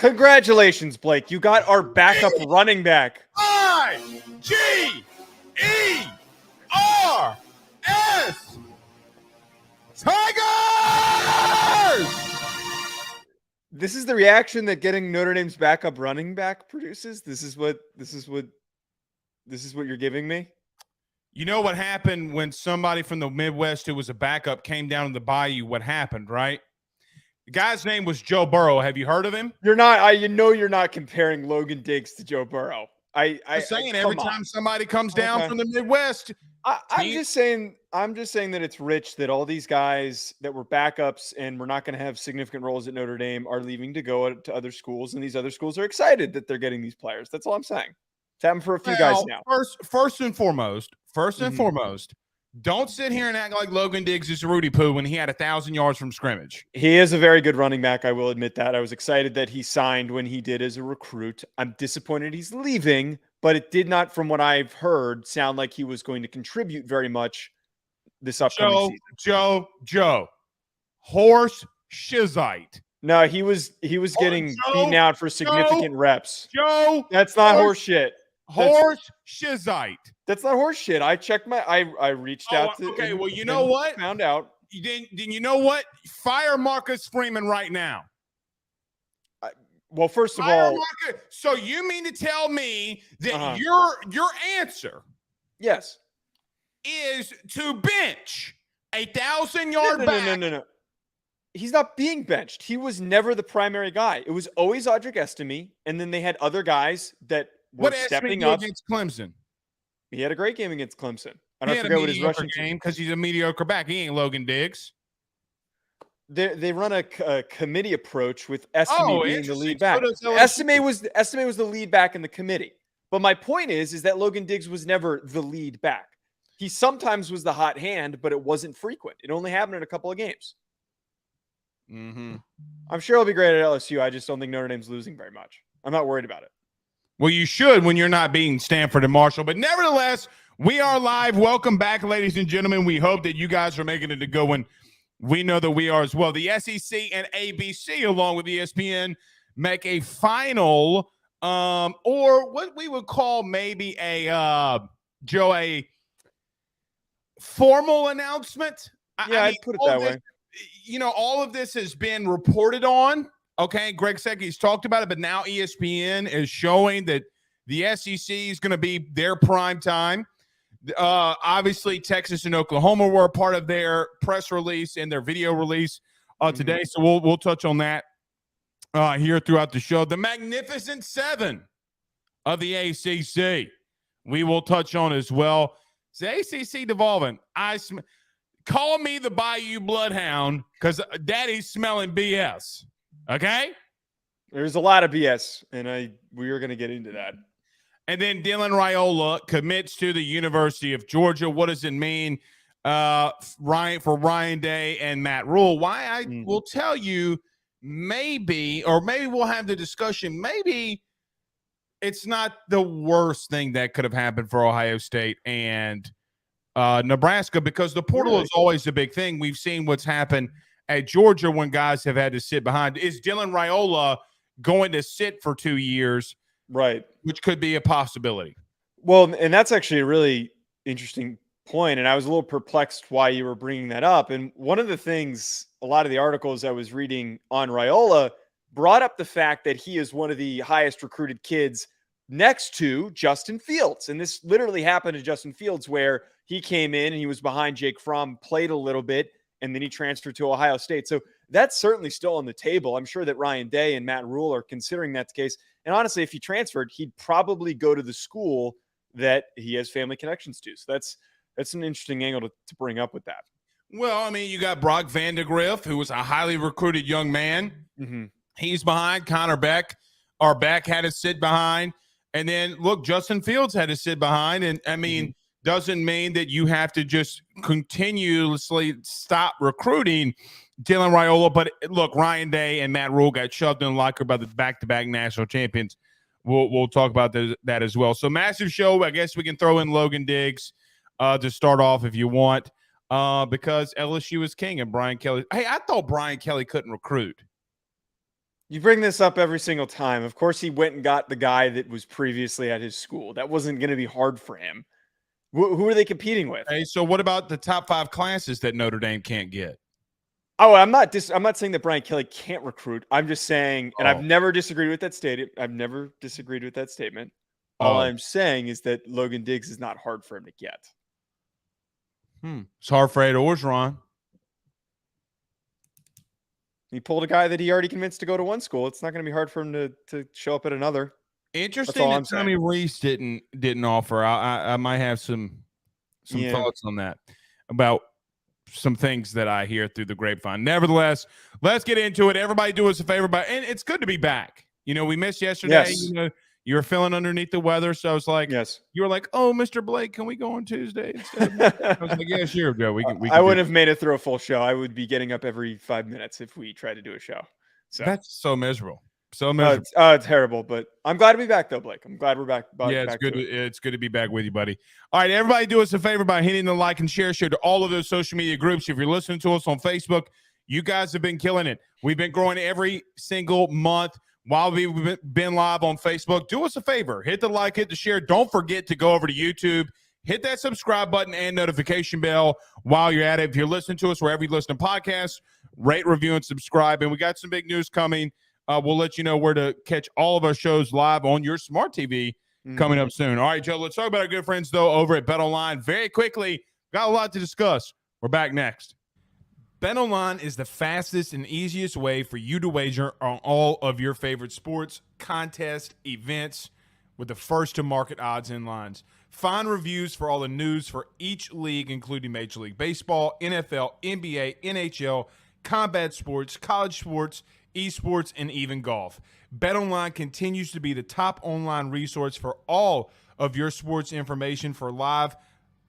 Congratulations, Blake. You got our backup running back. I-G-E-R-S. Tigers! This is the reaction that getting Notre Dame's backup running back produces. This is what you're giving me. You know what happened when somebody from the Midwest who was a backup came down to the bayou? What happened, right? The guy's name was Joe Burrow. Have you heard of him? You're not. You're not comparing Logan Diggs to Joe Burrow. I'm saying every time somebody comes down from the Midwest, I'm just saying that it's rich that all these guys that were backups and we're not going to have significant roles at Notre Dame are leaving to go to other schools, and these other schools are excited that they're getting these players. That's all I'm saying. It's happened for a few guys now. First and foremost, don't sit here and act like Logan Diggs is Rudy Poo when he had 1,000 yards from scrimmage. He is a very good running back. I will admit that. I was excited that he signed when he did as a recruit. I'm disappointed he's leaving, but it did not, from what I've heard, sound like he was going to contribute very much this upcoming season. Joe, horse shizite. No, he was getting beaten out for significant reps. Joe, that's not horse shit. Horse shizite. That's not horse shit. I checked I reached out to. Okay, well, you know what? Found out. Then you know what? Fire Marcus Freeman right now. Well, first of all, so you mean to tell me that your answer, yes, is to bench 1,000-yard back? No. He's not being benched. He was never the primary guy. It was always Audric Estime, and then they had other guys that were stepping up against Clemson. He had a great game against Clemson. I forget what his rushing game because he's a mediocre back. He ain't Logan Diggs. They run a committee approach with Estime being the lead back. So Estime was the lead back in the committee. But my point is that Logan Diggs was never the lead back. He sometimes was the hot hand, but it wasn't frequent. It only happened in a couple of games. Mm-hmm. I'm sure he'll be great at LSU. I just don't think Notre Dame's losing very much. I'm not worried about it. Well, you should when you're not beating Stanford and Marshall. But nevertheless, we are live. Welcome back, ladies and gentlemen. We hope that you guys are making it a good one. We know that we are as well. The SEC and ABC, along with ESPN, make a final, or what we would call maybe a formal announcement. I'd put it that way. You know, all of this has been reported on. Okay, Greg Secchi's talked about it, but now ESPN is showing that the SEC is going to be their prime time. Obviously, Texas and Oklahoma were a part of their press release and their video release today, so we'll touch on that here throughout the show. The Magnificent Seven of the ACC, we will touch on as well. It's the ACC devolving. Call me the Bayou Bloodhound because Daddy's smelling BS. Okay? There's a lot of BS, and we are going to get into that. And then Dylan Raiola commits to the University of Georgia. What does it mean for Ryan Day and Matt Rule? Why I will tell you maybe we'll have the discussion. Maybe it's not the worst thing that could have happened for Ohio State and Nebraska because the portal is always a big thing. We've seen what's happened at Georgia when guys have had to sit behind. Is Dylan Raiola going to sit for 2 years? Right. Which could be a possibility. Well, and that's actually a really interesting point. And I was a little perplexed why you were bringing that up. And one of the things, a lot of the articles I was reading on Raiola brought up the fact that he is one of the highest recruited kids next to Justin Fields. And this literally happened to Justin Fields where he came in and he was behind Jake Fromm, played a little bit, and then he transferred to Ohio State. So that's certainly still on the table. I'm sure that Ryan Day and Matt Rule are considering that case. And honestly, if he transferred, he'd probably go to the school that he has family connections to. So that's an interesting angle to bring up with that. Well, I mean, you got Brock Vandegrift, who was a highly recruited young man. Mm-hmm. He's behind. Connor Beck, our Beck had to sit behind. And then, look, Justin Fields had to sit behind. And, I mean, doesn't mean that you have to just continuously stop recruiting Dylan Raiola. But, look, Ryan Day and Matt Rule got shoved in the locker by the back-to-back national champions. We'll talk about that as well. So, massive show. I guess we can throw in Logan Diggs to start off if you want because LSU is king and Brian Kelly. Hey, I thought Brian Kelly couldn't recruit. You bring this up every single time. Of course, he went and got the guy that was previously at his school. That wasn't going to be hard for him. Who are they competing with? Hey, so what about the top 5 classes that Notre Dame can't get? Oh, I'm not saying that Brian Kelly can't recruit. I'm just saying, and I've never disagreed with that statement. All I'm saying is that Logan Diggs is not hard for him to get. It's hard for Ed Orgeron. He pulled a guy that he already convinced to go to one school. It's not going to be hard for him to show up at another. Interesting that Tommy Reese didn't offer. I might have some thoughts on that about some things that I hear through the grapevine. Nevertheless, let's get into it. Everybody do us a favor, and it's good to be back. We missed yesterday. Yes. You were feeling underneath the weather, so I was like, yes. You were like, oh, Mr. Blake, can we go on Tuesday instead of I was like, yeah, sure, Joe. We can I wouldn't have made it through a full show. I would be getting up every 5 minutes if we tried to do a show. So that's so miserable. So miserable. It's terrible, but I'm glad to be back, though, Blake. I'm glad we're back. It's good. It's good to be back with you, buddy. All right, everybody, do us a favor by hitting the like and share to all of those social media groups. If you're listening to us on Facebook, you guys have been killing it. We've been growing every single month while we've been live on Facebook. Do us a favor, hit the like, hit the share. Don't forget to go over to YouTube, hit that subscribe button and notification bell while you're at it. If you're listening to us wherever you listen to podcasts, rate, review, and subscribe. And we got some big news coming. We'll let you know where to catch all of our shows live on your smart TV coming up soon. All right, Joe, let's talk about our good friends, though, over at BetOnline. Very quickly, got a lot to discuss. We're back next. BetOnline is the fastest and easiest way for you to wager on all of your favorite sports, contests, events with the first-to-market odds and lines. Find reviews for all the news for each league, including Major League Baseball, NFL, NBA, NHL, combat sports, college sports, esports, and even golf. BetOnline continues to be the top online resource for all of your sports information for live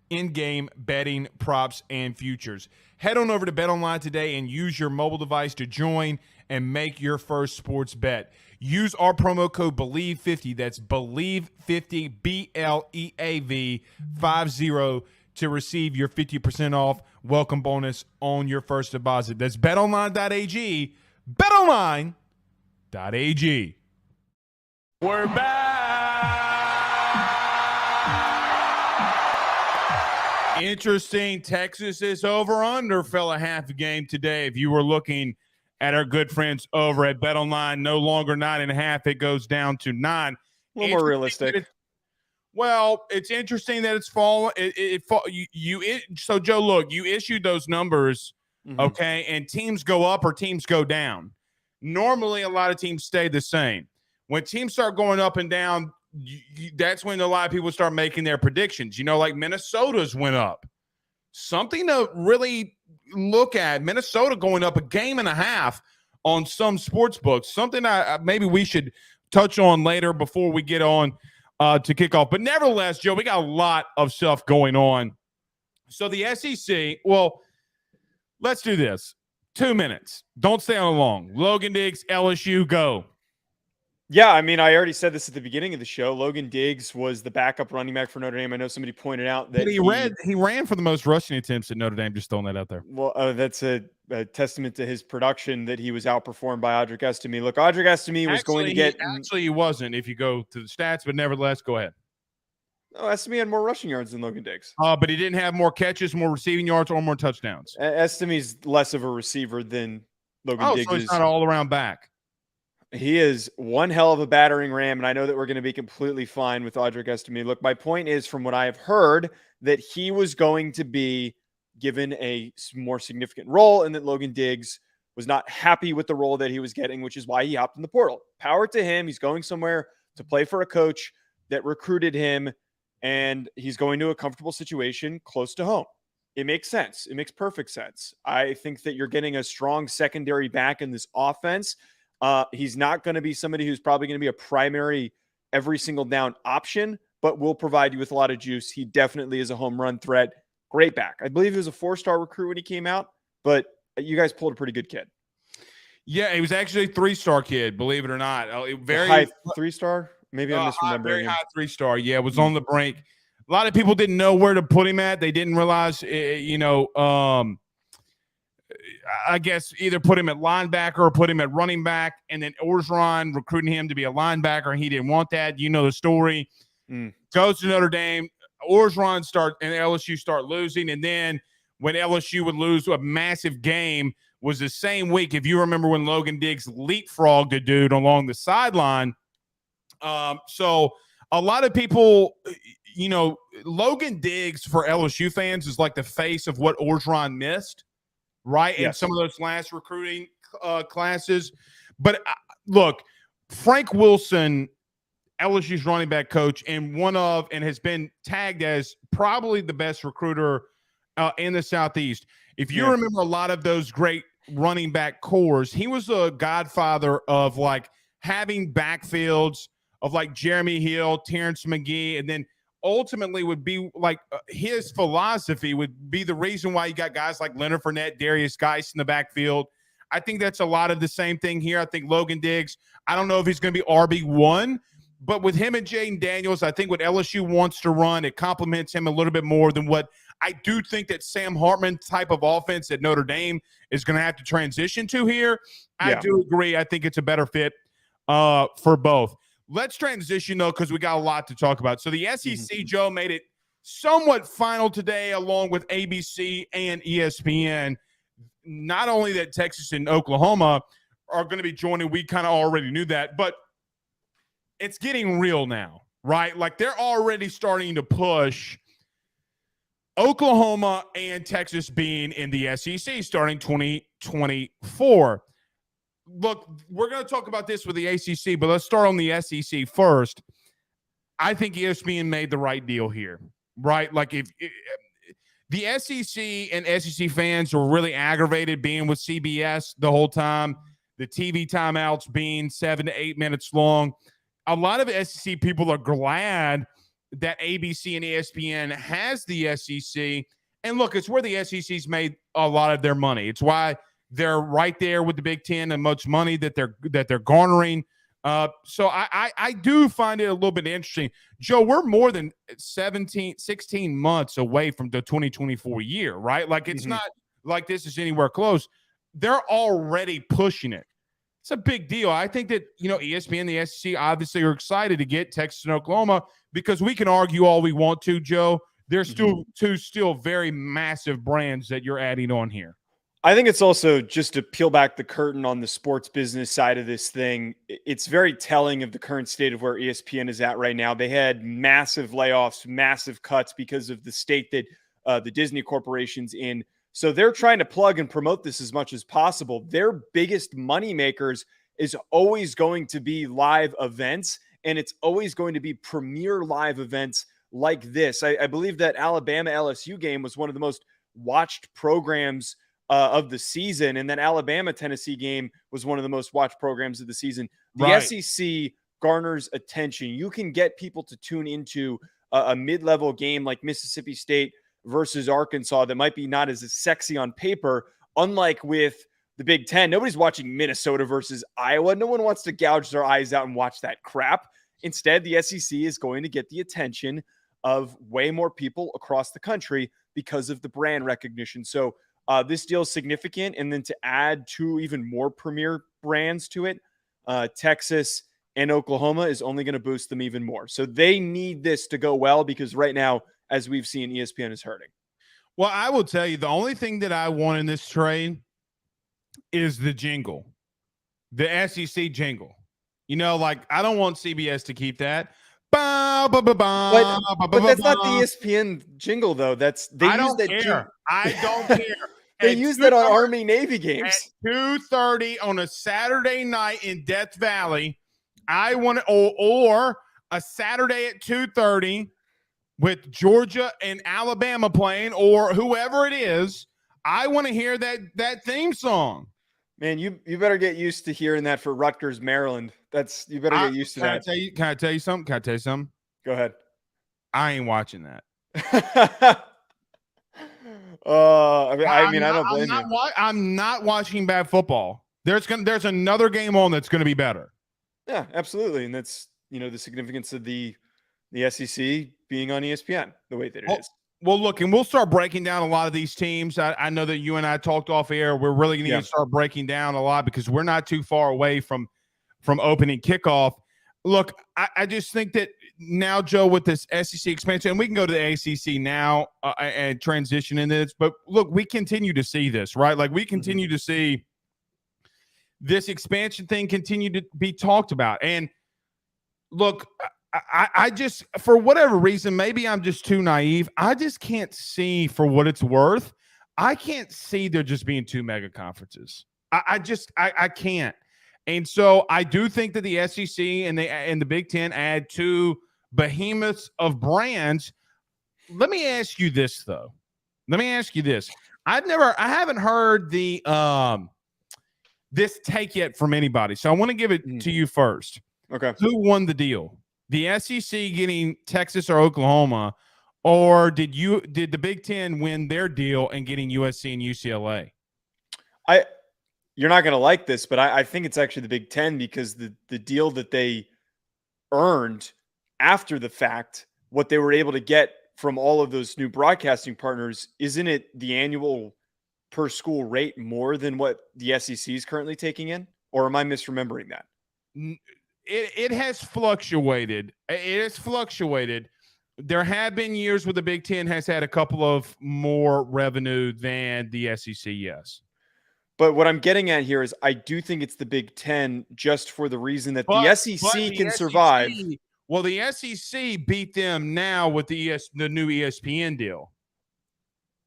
in-game betting, props, and futures. Head on over to BetOnline today and use your mobile device to join and make your first sports bet. Use our promo code BELIEVE50, that's BELIEVE50, BLEAV 50, to receive your 50% off welcome bonus on your first deposit. That's betonline.ag, betonline.ag. We're back. Interesting. Texas is over under, fella, half a game today. If you were looking at our good friends over at BetOnline, no longer 9.5, it goes down to 9. A little more realistic. Well, it's interesting that it's fallen. So, Joe, look, you issued those numbers, okay, and teams go up or teams go down. Normally, a lot of teams stay the same. When teams start going up and down, that's when a lot of people start making their predictions. Like Minnesota's went up. Something to really look at. Minnesota going up 1.5 games on some sports books. Something maybe we should touch on later before we get on to kick off. But nevertheless, Joe, we got a lot of stuff going on. So the SEC, well, let's do this. 2 minutes. Don't stay on long. Logan Diggs, LSU, go. Yeah, I mean, I already said this at the beginning of the show. Logan Diggs was the backup running back for Notre Dame. I know somebody pointed out that he ran for the most rushing attempts at Notre Dame. Just throwing that out there. Well, that's a testament to his production that he was outperformed by Audric Estime. Look, Audric Estime was going to get – Actually, he wasn't if you go to the stats, but nevertheless, go ahead. Oh, Estime had more rushing yards than Logan Diggs. But he didn't have more catches, more receiving yards, or more touchdowns. Estime's less of a receiver than Logan Diggs. So he's not an all-around back. He is one hell of a battering ram, and I know that we're going to be completely fine with Audric Estime. Look, my point is, from what I have heard, that he was going to be given a more significant role and that Logan Diggs was not happy with the role that he was getting, which is why he hopped in the portal. Power to him. He's going somewhere to play for a coach that recruited him, and he's going to a comfortable situation close to home. It makes sense. It makes perfect sense. I think that you're getting a strong secondary back in this offense. He's not going to be somebody who's probably going to be a primary every single down option, but will provide you with a lot of juice. He definitely is a home run threat. Great back. I believe he was a 4-star recruit when he came out, but you guys pulled a pretty good kid. Yeah, he was actually a 3-star kid, believe it or not. Very high 3-star? Maybe I'm misremembering. Very high 3-star. Yeah, was on the brink. A lot of people didn't know where to put him at. They didn't realize, I guess, either put him at linebacker or put him at running back, and then Orgeron recruiting him to be a linebacker. He didn't want that. You know the story. Goes to Notre Dame. Orgeron and LSU start losing, and then when LSU would lose a massive game was the same week, if you remember, when Logan Diggs leapfrogged a dude along the sideline. So a lot of people, Logan Diggs for LSU fans is like the face of what Orgeron missed, right? Yes. In some of those last recruiting classes. But look, Frank Wilson, LSU's running back coach, and has been tagged as probably the best recruiter in the Southeast. If you remember a lot of those great running back cores, he was a godfather of like having backfields of like Jeremy Hill, Terrence McGee, and then ultimately would be like his philosophy would be the reason why you got guys like Leonard Fournette, Darius Geis in the backfield. I think that's a lot of the same thing here. I think Logan Diggs, I don't know if he's going to be RB1, but with him and Jaden Daniels, I think what LSU wants to run, it complements him a little bit more than what I do think that Sam Hartman type of offense that Notre Dame is going to have to transition to here. I do agree. I think it's a better fit for both. Let's transition, though, because we got a lot to talk about. So the SEC, Joe, made it somewhat final today along with ABC and ESPN. Not only that Texas and Oklahoma are going to be joining, we kind of already knew that, but it's getting real now, right? Like they're already starting to push Oklahoma and Texas being in the SEC starting 2024. Look, we're going to talk about this with the ACC, but let's start on the SEC first. I think ESPN made the right deal here, right? Like if the SEC and SEC fans were really aggravated being with CBS the whole time, the TV timeouts being 7 to 8 minutes long. A lot of SEC people are glad that ABC and ESPN has the SEC. And look, it's where the SEC's made a lot of their money. It's why they're right there with the Big Ten and much money that they're garnering. So I do find it a little bit interesting. Joe, we're more than 16 months away from the 2024 year, right? Like it's not like this is anywhere close. They're already pushing it. It's a big deal. I think that, ESPN and the SEC obviously are excited to get Texas and Oklahoma because we can argue all we want to, Joe. There's still two very massive brands that you're adding on here. I think it's also, just to peel back the curtain on the sports business side of this thing, it's very telling of the current state of where ESPN is at right now. They had massive layoffs, massive cuts because of the state that the Disney Corporation's in. So they're trying to plug and promote this as much as possible. Their biggest money makers is always going to be live events, and it's always going to be premier live events like this. I believe that Alabama LSU game was one of the most watched programs of the season, and that Alabama Tennessee game was one of the most watched programs of the season. The SEC garners attention. You can get people to tune into a mid-level game like Mississippi State versus Arkansas that might be not as sexy on paper, unlike with the Big Ten. Nobody's watching Minnesota versus Iowa. No one wants to gouge their eyes out and watch that crap. Instead, the SEC is going to get the attention of way more people across the country because of the brand recognition. So this deal is significant. And then to add two even more premier brands to it, Texas and Oklahoma, is only going to boost them even more. So they need this to go well because right now, as we've seen, ESPN is hurting. Well, I will tell you, the only thing that I want in this trade is the jingle, the SEC jingle. I don't want CBS to keep that. But that's not the ESPN jingle, though. I don't care. They use that on Army Navy games. At 2:30 on a Saturday night in Death Valley, I want or a Saturday at 2:30 with Georgia and Alabama playing, or whoever it is. I want to hear that theme song. Man, you better get used to hearing that for Rutgers, Maryland. You better get used to that. Can I tell you something? Go ahead. I ain't watching that. I don't blame you. I'm not watching bad football. There's another game on that's going to be better. Yeah, absolutely, and that's the significance of the SEC being on ESPN the way that it is. Well, look, and we'll start breaking down a lot of these teams. I know that you and I talked off air. We're really going to start breaking down a lot because we're not too far away from opening kickoff. Look, I just think that now, Joe, with this SEC expansion, and we can go to the ACC now and transition in this. But look, we continue to see this, right? Like we continue to see this expansion thing continue to be talked about. And look, I just, for whatever reason, maybe I'm just too naive. I just can't see, for what it's worth, I can't see there just being two mega conferences. I can't. And so I do think that the SEC and the Big Ten add two behemoths of brands. Let me ask you this, though. Let me ask you this. I haven't heard the this take yet from anybody. So I want to give it to you first. Okay. Who won the deal? The SEC getting Texas or Oklahoma, or did the Big Ten win their deal and getting USC and UCLA? You're not going to like this, but I think it's actually the Big Ten because the deal that they earned after the fact, what they were able to get from all of those new broadcasting partners, isn't it the annual per school rate more than what the SEC is currently taking in? Or am I misremembering that? It has fluctuated. It has fluctuated. There have been years where the Big Ten has had a couple of more revenue than the SEC, yes. But what I'm getting at here is I do think it's the Big Ten just for the reason that the SEC can survive. Well, the SEC beat them now with the new ESPN deal.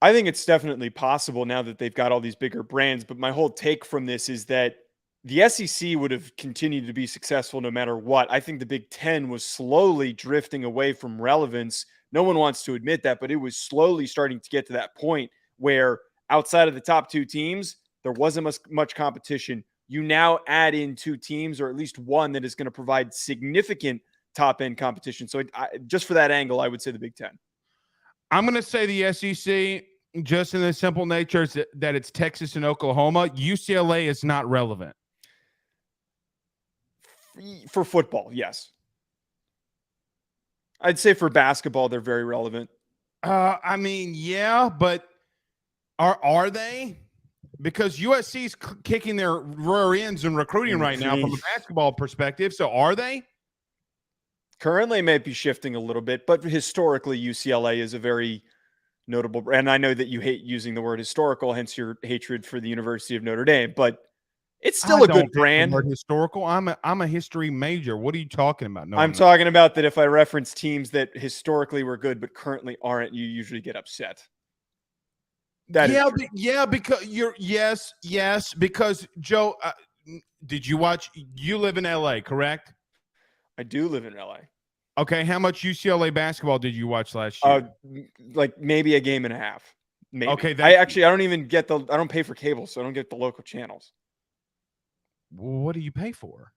I think it's definitely possible now that they've got all these bigger brands. But my whole take from this is that the SEC would have continued to be successful no matter what. I think the Big Ten was slowly drifting away from relevance. No one wants to admit that, but it was slowly starting to get to that point where outside of the top two teams, there wasn't much competition. You now add in two teams, or at least one that is going to provide significant top-end competition. So just for that angle, I would say the Big Ten. I'm going to say the SEC, just in the simple nature that it's Texas and Oklahoma. UCLA is not relevant. For football, yes. I'd say for basketball, they're very relevant. I mean, yeah, but are they? Because USC's kicking their rear ends and recruiting right now from a basketball perspective. So are they? Currently may be shifting a little bit, but historically UCLA is a very notable brand. And I know that you hate using the word historical, hence your hatred for the University of Notre Dame, but it's still a good brand. Word historical. I'm a history major. What are you talking about? No, I'm talking about that if I reference teams that historically were good but currently aren't, you usually get upset. Because yes, because Joe, did you watch? You live in LA, correct? I do live in LA. Okay, how much UCLA basketball did you watch last year? Like maybe a game and a half. Maybe. Okay, I don't even get I don't pay for cable, so I don't get the local channels. What do you pay for?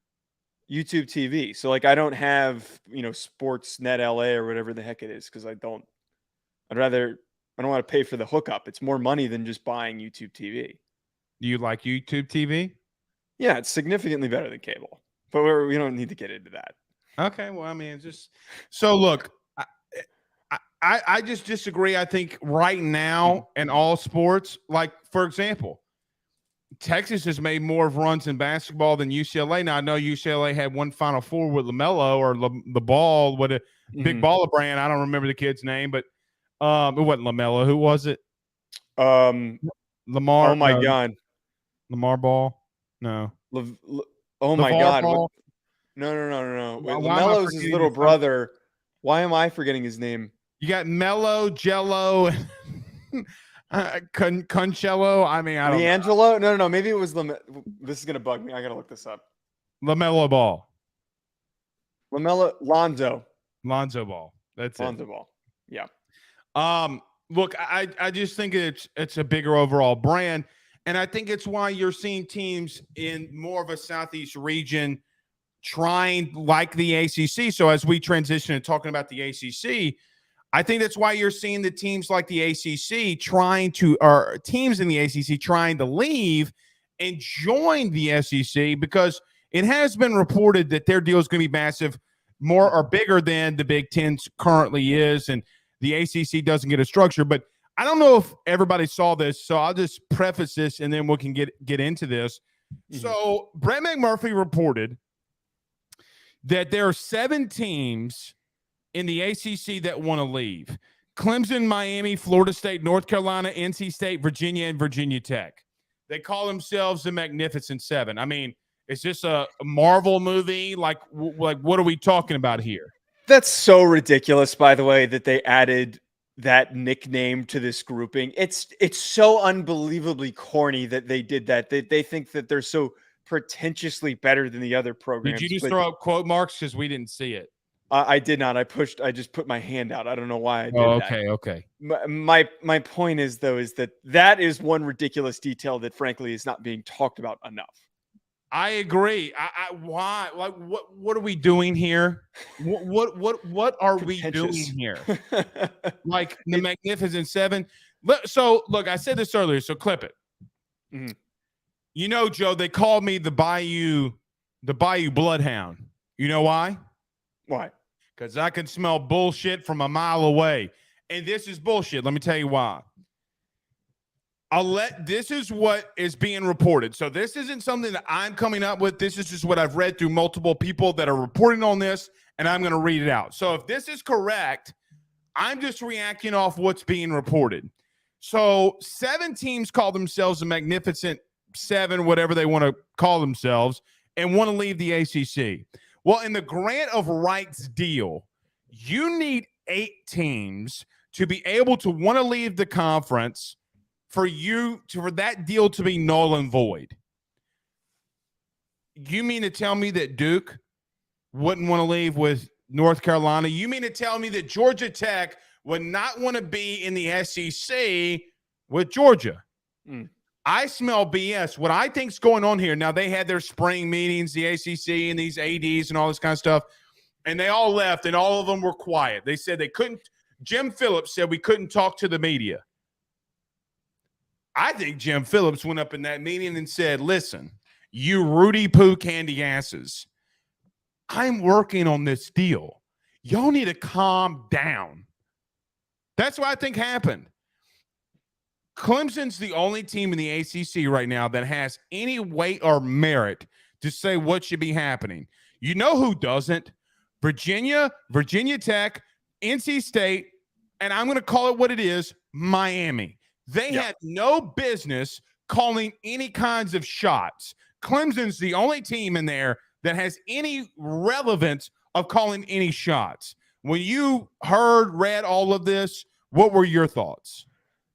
YouTube TV. So like I don't have, Sportsnet LA or whatever the heck it is because I don't want to pay for the hookup. It's more money than just buying YouTube TV. Do you like YouTube TV? Yeah, it's significantly better than cable. But we don't need to get into that. Okay, well, I mean, just so look, I just disagree. I think right now in all sports, like for example, Texas has made more runs in basketball than UCLA. Now I know UCLA had one Final Four with LaMelo or the ball, what a big baller brand. I don't remember the kid's name, but it wasn't LaMelo. Who was it? Lamar. Oh my God. Lamar Ball. No. Oh my God. No. LaMelo's his little brother. Why am I forgetting his name? You got Melo, Jello, Concello. I mean, I don't know. No. Maybe it was This is going to bug me. I got to look this up. LaMelo Ball. Lonzo Ball. That's it. Lonzo Ball. Yeah. Look, I just think it's a bigger overall brand. And I think it's why you're seeing teams in more of a Southeast region trying like the ACC. So as we transition and talking about the ACC, I think that's why you're seeing the teams like the ACC teams in the ACC trying to leave and join the SEC because it has been reported that their deal is going to be massive, more or bigger than the Big Ten currently is. And the ACC doesn't get a structure. But I don't know if everybody saw this, so I'll just preface this and then we can get into this. Mm-hmm. So Brett McMurphy reported that there are 7 teams in the ACC that want to leave: Clemson, Miami, Florida State, North Carolina, NC State, Virginia, and Virginia Tech. They call themselves the Magnificent Seven. I mean, is this a Marvel movie? Like what are we talking about here? That's so ridiculous, by the way, that they added that nickname to this grouping. It's so unbelievably corny that they did that. They think that they're so pretentiously better than the other programs. Did you just throw up quote marks because we didn't see it? I did not. I just put my hand out. I don't know why I did that. Okay. My point is, though, is that is one ridiculous detail that, frankly, is not being talked about enough. I agree. Why? Like, what are we doing here? What are we doing here? Like the Magnificent Seven. So, look, I said this earlier, so clip it. Mm-hmm. You know, Joe, they called me the Bayou Bloodhound. You know why? Why? Because I can smell bullshit from a mile away. And this is bullshit. Let me tell you why. This is what is being reported. So this isn't something that I'm coming up with. This is just what I've read through multiple people that are reporting on this, and I'm going to read it out. So if this is correct, I'm just reacting off what's being reported. So 7 teams call themselves the Magnificent Seven, whatever they want to call themselves, and want to leave the ACC. Well, in the grant of rights deal, you need 8 teams to be able to want to leave the conference for that deal to be null and void. You mean to tell me that Duke wouldn't want to leave with North Carolina? You mean to tell me that Georgia Tech would not want to be in the SEC with Georgia? I smell BS. What I think's going on here, now they had their spring meetings, the ACC and these ADs and all this kind of stuff, and they all left, and all of them were quiet. They said they couldn't. Jim Phillips said we couldn't talk to the media. I think Jim Phillips went up in that meeting and said, listen, you Rudy Poo candy asses, I'm working on this deal. Y'all need to calm down. That's what I think happened. Clemson's the only team in the ACC right now that has any weight or merit to say what should be happening. You know who doesn't? Virginia, Virginia Tech, NC State, and I'm going to call it what it is, Miami. They had no business calling any kinds of shots. Clemson's the only team in there that has any relevance of calling any shots. When you read all of this, what were your thoughts?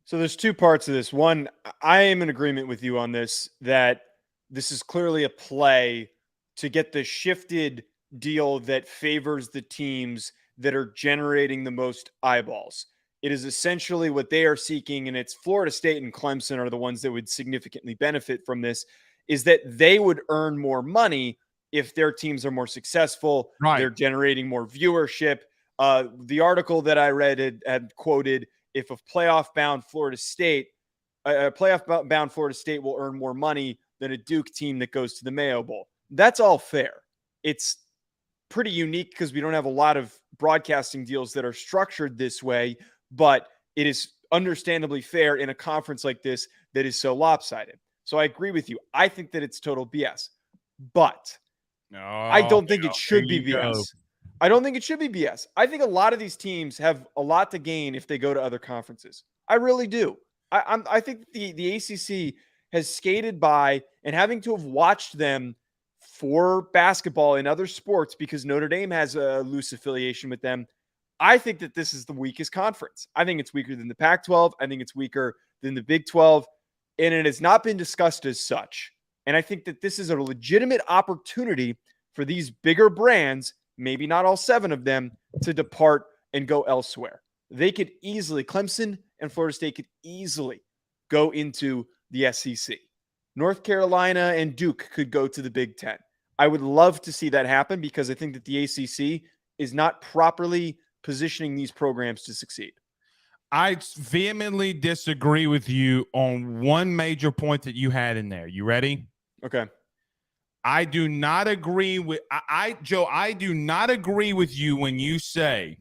So there's 2 parts of this. One, I am in agreement with you on this, that this is clearly a play to get the shifted deal that favors the teams that are generating the most eyeballs. It is essentially what they are seeking, and it's Florida State and Clemson are the ones that would significantly benefit from this, is that they would earn more money if their teams are more successful. Right. They're generating more viewership. The article that I read had quoted, if a playoff-bound Florida State will earn more money than a Duke team that goes to the Mayo Bowl. That's all fair. It's pretty unique because we don't have a lot of broadcasting deals that are structured this way, but it is understandably fair in a conference like this that is so lopsided. So I agree with you. I think that it's total BS, but I don't think it should be BS. I don't think it should be BS. I think a lot of these teams have a lot to gain if they go to other conferences. I really do. I think the ACC has skated by, and having to have watched them for basketball and other sports because Notre Dame has a loose affiliation with them. I think that this is the weakest conference. I think it's weaker than the Pac-12. I think it's weaker than the Big 12, and it has not been discussed as such. And I think that this is a legitimate opportunity for these bigger brands, maybe not all 7 of them, to depart and go elsewhere. They could easily, Clemson and Florida State could easily go into the SEC. North Carolina and Duke could go to the Big Ten. I would love to see that happen because I think that the ACC is not properly positioning these programs to succeed. I vehemently disagree with you on one major point that you had in there. You ready? Okay. I do not agree with Joe. I do not agree with you when you say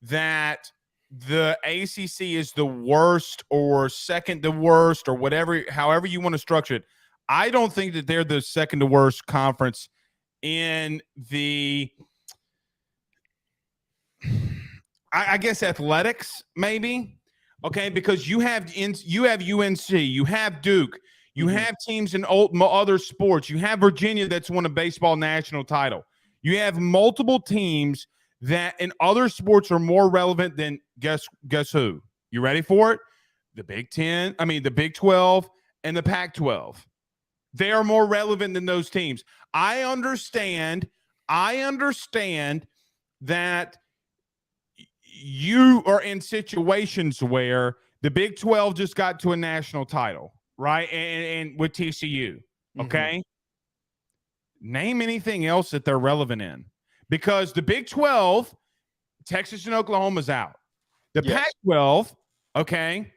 that the ACC is the worst or second to worst or whatever, however you want to structure it. I don't think that they're the second to worst conference in the, I guess, athletics, maybe. Okay, because you have UNC, you have Duke, you have teams in other sports. You have Virginia that's won a baseball national title. You have multiple teams that in other sports are more relevant than guess who? You ready for it? The Big 10, the Big 12 and the Pac-12. They are more relevant than those teams. I understand that you are in situations where the Big 12 just got to a national title, right? And with TCU, okay? Name anything else that they're relevant in. Because the Big 12, Texas and Oklahoma's out. The Pac-12, okay,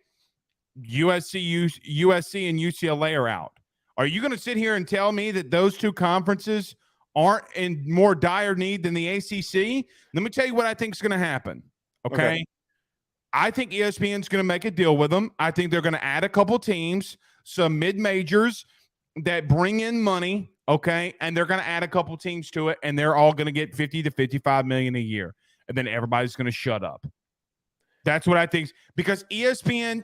USC and UCLA are out. Are you going to sit here and tell me that those two conferences aren't in more dire need than the ACC? Let me tell you what I think is going to happen. Okay. I think ESPN's going to make a deal with them. I think they're going to add a couple teams, some mid-majors that bring in money, okay, and they're going to add a couple teams to it, and they're all going to get 50 to 55 million a year, and then everybody's going to shut up. That's what I think. Because ESPN,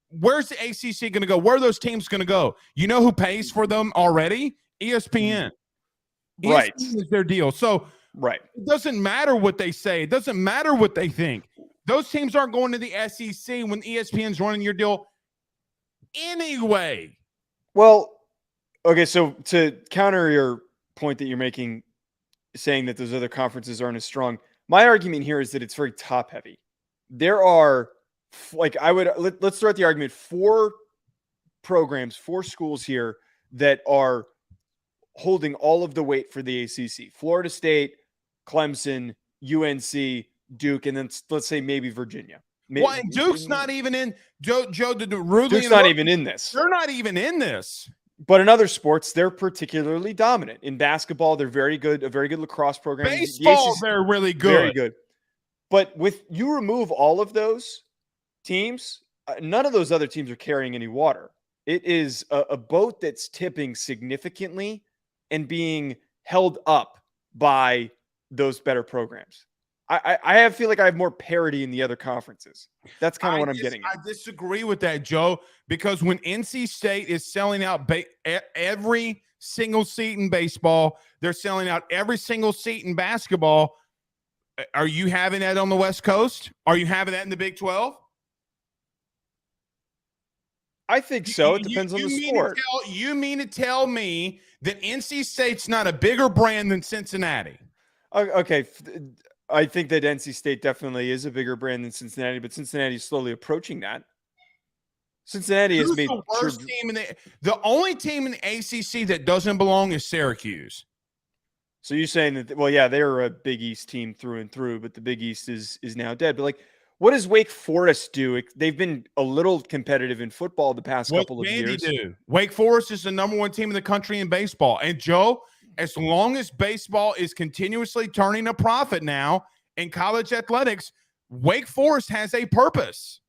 where's the ACC going to go? Where are those teams going to go? You know who pays for them already? ESPN. Right. ESPN is their deal. So right. It doesn't matter what they say. It doesn't matter what they think. Those teams aren't going to the SEC when ESPN's running your deal anyway. Well, okay, so to counter your point that you're making, saying that those other conferences aren't as strong, my argument here is that it's very top heavy. There are, let's start the argument, 4 schools here that are holding all of the weight for the ACC. Florida State, Clemson, UNC, Duke, and then let's say maybe Virginia. Well, Duke's not even in. Joe, Duke's not even in this. They're not even in this. But in other sports, they're particularly dominant. In basketball, they're very good. A very good lacrosse program. Baseball, they're really good. Very good. But with you remove all of those teams, none of those other teams are carrying any water. It is a boat that's tipping significantly and being held up by those better programs. I feel like I have more parity in the other conferences. That's kind of what I'm getting at. I disagree with that, Joe, because when NC State is selling out every single seat in baseball, they're selling out every single seat in basketball. Are you having that on the West Coast? Are you having that in the Big 12? I think so. It depends on the sport. You mean to tell me that NC State's not a bigger brand than Cincinnati? Okay. I think that NC State definitely is a bigger brand than Cincinnati, but Cincinnati is slowly approaching that. Cincinnati has made the worst team in the only team in the ACC that doesn't belong is Syracuse. So you're saying that, well, yeah, they're a Big East team through and through, but the Big East is now dead. But what does Wake Forest do? They've been a little competitive in football the past couple of years. Wake Forest is the number 1 team in the country in baseball. And Joe, as long as baseball is continuously turning a profit now in college athletics, Wake Forest has a purpose.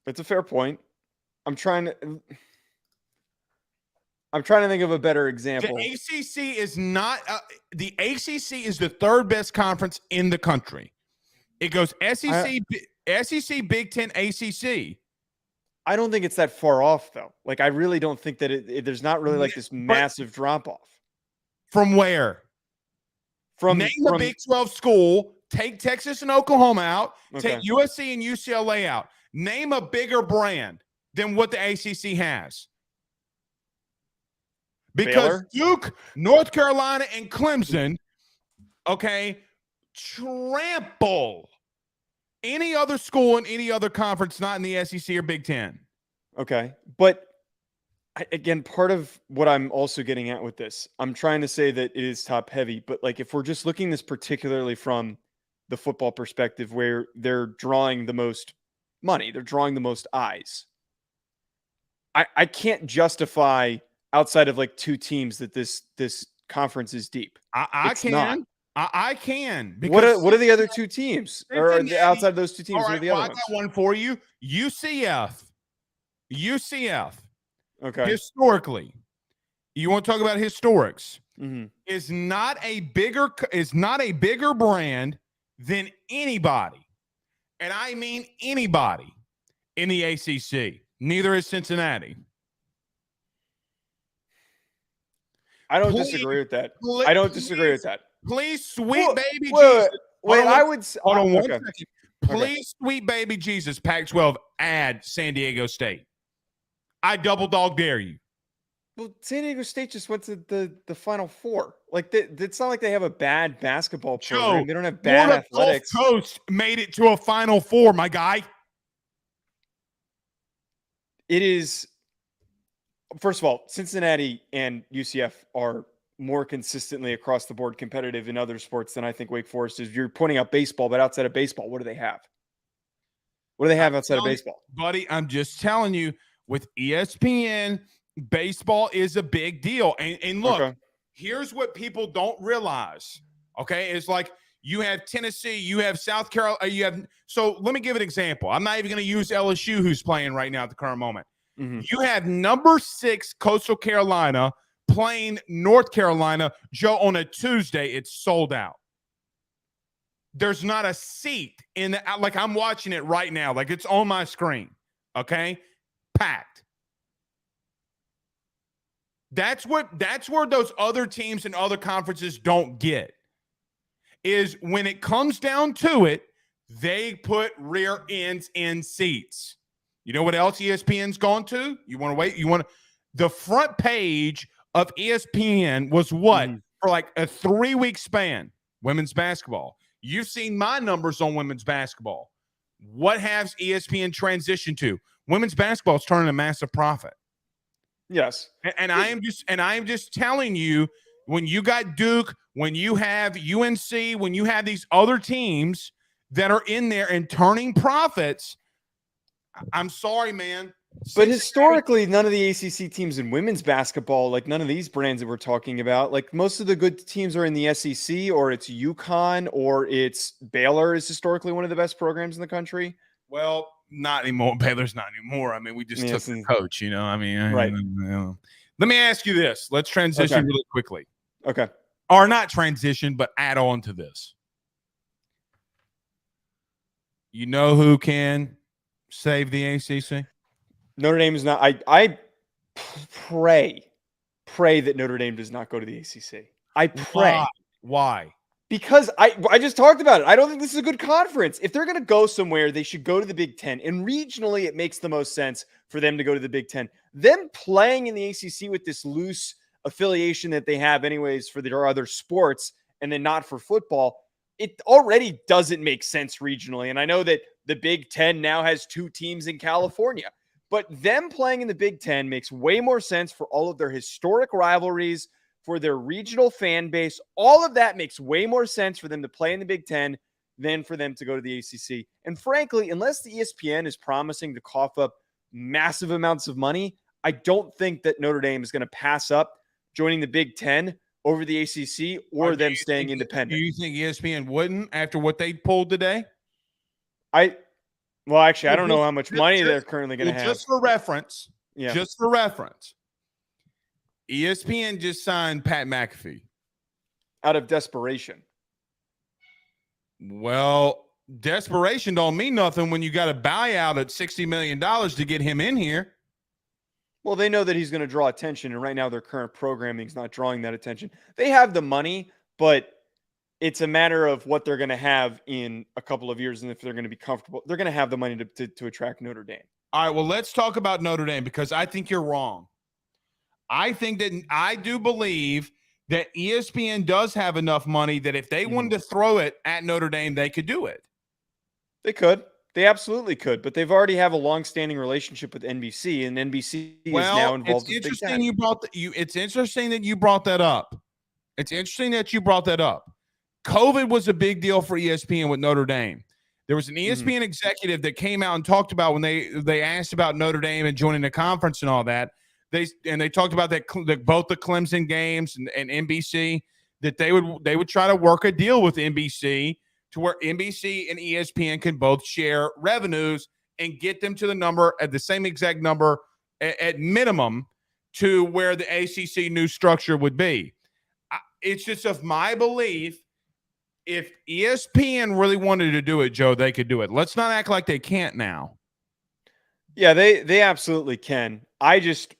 That's a fair point. I'm trying to think of a better example. The ACC is not the ACC is the 3rd best conference in the country. It goes SEC, Big 10, ACC. I don't think it's that far off, though. I really don't think that there's not really this massive drop off. From where? Name a Big 12 school. Take Texas and Oklahoma out. Okay. Take USC and UCLA out. Name a bigger brand than what the ACC has. Because Baylor? Duke, North Carolina, and Clemson, trample any other school in any other conference, not in the SEC or Big 10. Okay. But again, part of what I'm also getting at with this, I'm trying to say that it is top heavy, but if we're just looking this particularly from the football perspective where they're drawing the most money, they're drawing the most eyes. I can't justify outside of 2 teams that this conference is deep. I can. I can. What Because are the other two teams? Or outside of those two teams, all what are right, the well, other I ones? got one for you. UCF. Okay. Historically, you want to talk about historics? Mm-hmm. Is not a bigger brand than anybody, and I mean anybody in the ACC. Neither is Cincinnati. I don't disagree with that. I don't disagree with that. Please, sweet baby wait, Jesus. Wait, I would hold on one okay. second. Please, sweet baby Jesus, Pac-12, add San Diego State. I double dog dare you. Well, San Diego State just went to the Final Four. Like, it's not like they have a bad basketball program. They don't have bad athletics. Gulf Coast made it to a Final Four, my guy. It is, first of all, Cincinnati and UCF are more consistently across the board competitive in other sports than I think Wake Forest is. You're pointing out baseball, but outside of baseball, what do they have? What do they have outside of baseball? Buddy, I'm just telling you, with ESPN, baseball is a big deal. And look, here's what people don't realize. Okay. It's like you have Tennessee, you have South Carolina, so let me give an example. I'm not even going to use LSU, who's playing right now at the current moment. Mm-hmm. You have number 6 Coastal Carolina playing North Carolina. Joe, on a Tuesday, it's sold out. There's not a seat in the, like, I'm watching it right now. Like, it's on my screen. Okay. Packed. That's where those other teams and other conferences don't get, is when it comes down to it, they put rear ends in seats. You know what else ESPN's gone to? You want to wait? The front page of ESPN was what? For like a 3-week span, women's basketball. You've seen my numbers on women's basketball. What has ESPN transitioned to? Women's basketball is turning a massive profit. Yes. And I am just telling you, when you got Duke, when you have UNC, when you have these other teams that are in there and turning profits, I'm sorry, man. But historically, none of the ACC teams in women's basketball, like none of these brands that we're talking about, like most of the good teams are in the SEC, or it's UConn, or it's Baylor is historically one of the best programs in the country. Well, not anymore. Baylor's not anymore. I mean, we just took the coach, you know. I mean, right. Let me ask you this. Let's transition really quickly. Okay. Or not transition, but add on to this. You know who can save the ACC? Notre Dame is not. I pray that Notre Dame does not go to the ACC. I pray. Why? Because I just talked about it. I don't think this is a good conference. If they're going to go somewhere, they should go to the Big Ten. And regionally, it makes the most sense for them to go to the Big Ten. Them playing in the ACC with this loose affiliation that they have anyways for their other sports, and then not for football, it already doesn't make sense regionally. And I know that the Big Ten now has 2 teams in California, but them playing in the Big Ten makes way more sense for all of their historic rivalries, for their regional fan base. All of that makes way more sense for them to play in the Big Ten than for them to go to the ACC. And frankly, unless the ESPN is promising to cough up massive amounts of money, I don't think that Notre Dame is going to pass up joining the Big Ten over the ACC or them staying independent. Do you think ESPN wouldn't after what they pulled today? Well, actually, I don't know how much money they're currently going to have. Just for reference, ESPN just signed Pat McAfee. Out of desperation. Well, desperation don't mean nothing when you got a buyout at $60 million to get him in here. Well, they know that he's going to draw attention, and right now their current programming is not drawing that attention. They have the money, but it's a matter of what they're going to have in a couple of years, and if they're going to be comfortable. They're going to have the money to attract Notre Dame. All right, well, let's talk about Notre Dame, because I think you're wrong. I do believe that ESPN does have enough money that if they wanted to throw it at Notre Dame, they could do it. They could. They absolutely could, but they've already have a long-standing relationship with NBC, and NBC is now involved. It's interesting it's interesting that you brought that up. COVID was a big deal for ESPN with Notre Dame. There was an ESPN executive that came out and talked about when they asked about Notre Dame and joining the conference and all that. They talked about that both the Clemson games and NBC. that they would try to work a deal with NBC to where NBC and ESPN can both share revenues and get them to the number at the same exact number at minimum to where the ACC new structure would be. It's just of my belief, if ESPN really wanted to do it, Joe, they could do it. Let's not act like they can't now. Yeah, they absolutely can.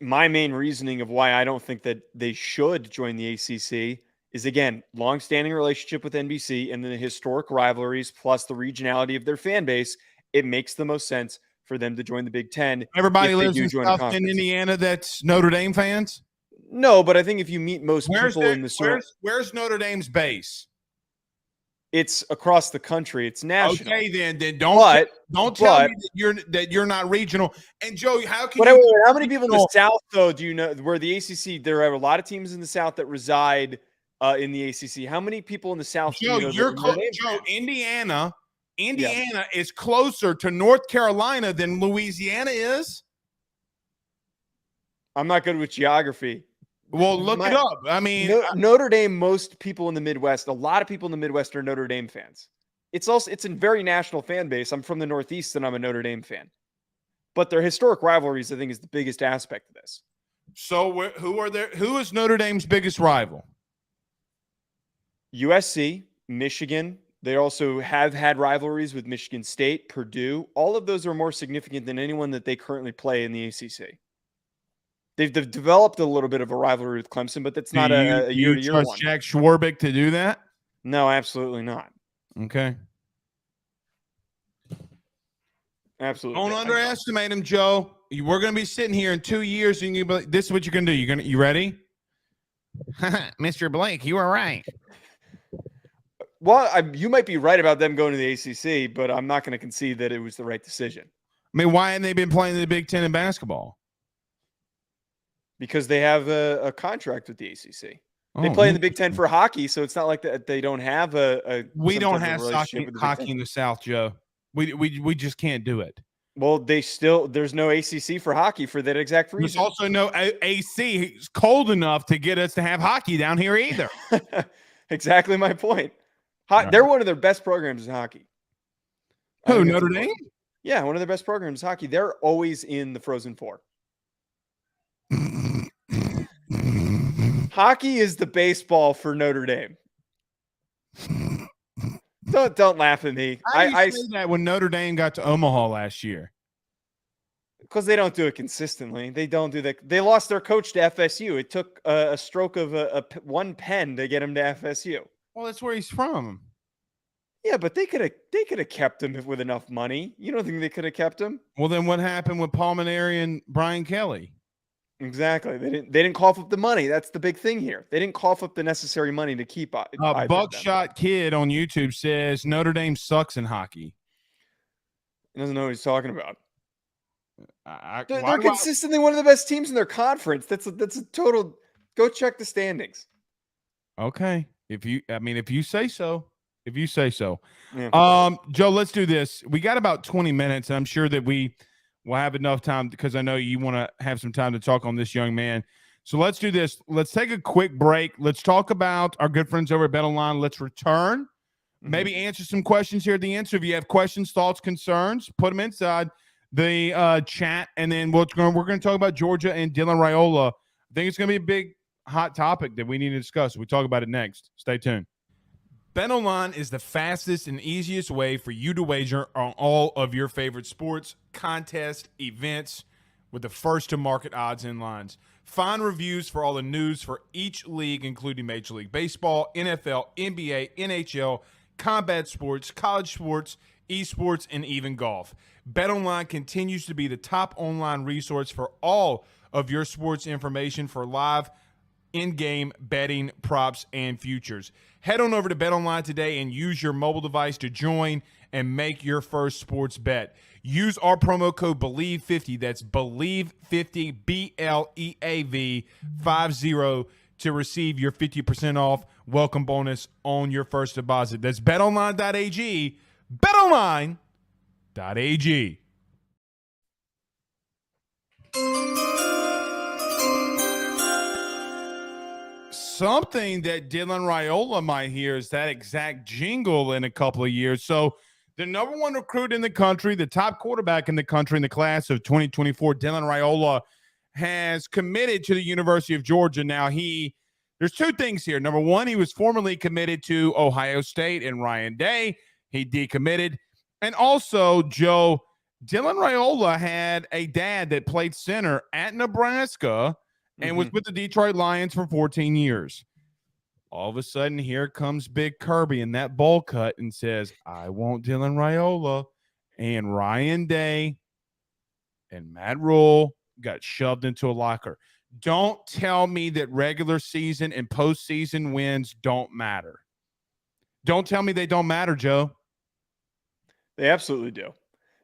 My main reasoning of why I don't think that they should join the ACC is, again, longstanding relationship with NBC and the historic rivalries plus the regionality of their fan base. It makes the most sense for them to join the Big Ten. Everybody lives in South Bend, Indiana that's Notre Dame fans? No, but I think if you meet most people in the where's Notre Dame's base? It's across the country. It's national. Okay, then don't tell me that you're not regional. And Joe, how many people in the South though do you know where the ACC? There are a lot of teams in the South that reside in the ACC. How many people in the South? Joe, Joe, Indiana is closer to North Carolina than Louisiana is. I'm not good with geography. Well, look it up. I mean, Notre Dame, most people in the Midwest, a lot of people in the Midwest are Notre Dame fans. It's a very national fan base. I'm from the Northeast and I'm a Notre Dame fan. But their historic rivalries, I think, is the biggest aspect of this. So who is Notre Dame's biggest rival? USC, Michigan. They also have had rivalries with Michigan State, Purdue. All of those are more significant than anyone that they currently play in the ACC. They've developed a little bit of a rivalry with Clemson, but that's not a year-to-year one. Trust Jack Schwarbick to do that? No, absolutely not. Okay. Absolutely. Don't underestimate him, Joe. We're going to be sitting here in 2 years, and this is what you're going to do. You ready? Mr. Blake, you were right. Well, you might be right about them going to the ACC, but I'm not going to concede that it was the right decision. I mean, why haven't they been playing in the Big Ten in basketball? Because they have a contract with the ACC. They play in the Big Ten for hockey, so it's not like that they don't have we don't have hockey in the South, Joe. We just can't do it. Well, there's no ACC for hockey for that exact reason. There's also no AC cold enough to get us to have hockey down here either. Exactly my point. They're one of their best programs in hockey. Who, Notre Dame? Yeah, one of their best programs in hockey. They're always in the Frozen Four. Hockey is the baseball for Notre Dame. Don't laugh at me. I say that when Notre Dame got to Omaha last year. Because they don't do it consistently. They don't do that. They lost their coach to FSU. It took a stroke of one pen to get him to FSU. Well, that's where he's from. Yeah, but they could have kept him with enough money. You don't think they could have kept him? Well, then what happened with Palmineri and Brian Kelly? Exactly. They didn't cough up the money. That's the big thing here. They didn't cough up the necessary money to keep Buckshot Kid on YouTube says Notre Dame sucks in hockey. He doesn't know what he's talking about. They're consistently one of the best teams in their conference. That's a total. Go check the standings. Okay, if you say so. Yeah. Joe, let's do this. We got about 20 minutes, and I'm sure that we will have enough time because I know you want to have some time to talk on this young man. So let's do this. Let's take a quick break. Let's talk about our good friends over at BetOnline. Let's return. Maybe answer some questions here at the end. So if you have questions, thoughts, concerns, put them inside the chat, and then we're going to talk about Georgia and Dylan Raiola. I think it's going to be a big, hot topic that we need to discuss. We talk about it next. Stay tuned. BetOnline is the fastest and easiest way for you to wager on all of your favorite sports, contests, events with the first-to-market odds and lines. Find reviews for all the news for each league, including Major League Baseball, NFL, NBA, NHL, combat sports, college sports, esports, and even golf. BetOnline continues to be the top online resource for all of your sports information for live in-game betting, props, and futures. Head on over to BetOnline today and use your mobile device to join and make your first sports bet. Use our promo code BELIEVE50, that's BELIEVE50, BLEAV 50, to receive your 50% off welcome bonus on your first deposit. That's betonline.ag, betonline.ag. something that Dylan Raiola might hear is that exact jingle in a couple of years. So the number one recruit in the country, the top quarterback in the country in the class of 2024, Dylan Raiola, has committed to the University of Georgia. Now, there's two things here. Number one, he was formerly committed to Ohio State and Ryan Day. He decommitted. And also, Joe, Dylan Raiola had a dad that played center at Nebraska and was with the Detroit Lions for 14 years. All of a sudden, here comes Big Kirby in that bowl cut and says, I want Dylan Raiola. And Ryan Day and Matt Rule got shoved into a locker. Don't tell me that regular season and postseason wins don't matter. Don't tell me they don't matter, Joe. They absolutely do.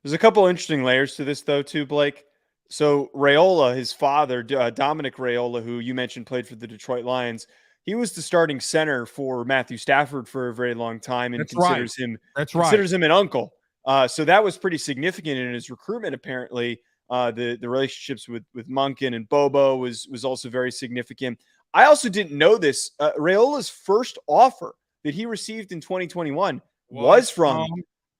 There's a couple interesting layers to this, though, too, Blake. So Raiola, his father, Dominic Raiola, who you mentioned played for the Detroit Lions, he was the starting center for Matthew Stafford for a very long time and considers him an uncle. So that was pretty significant in his recruitment, apparently. The relationships with Monken and Bobo was also very significant. I also didn't know this. Raiola's first offer that he received in 2021 was from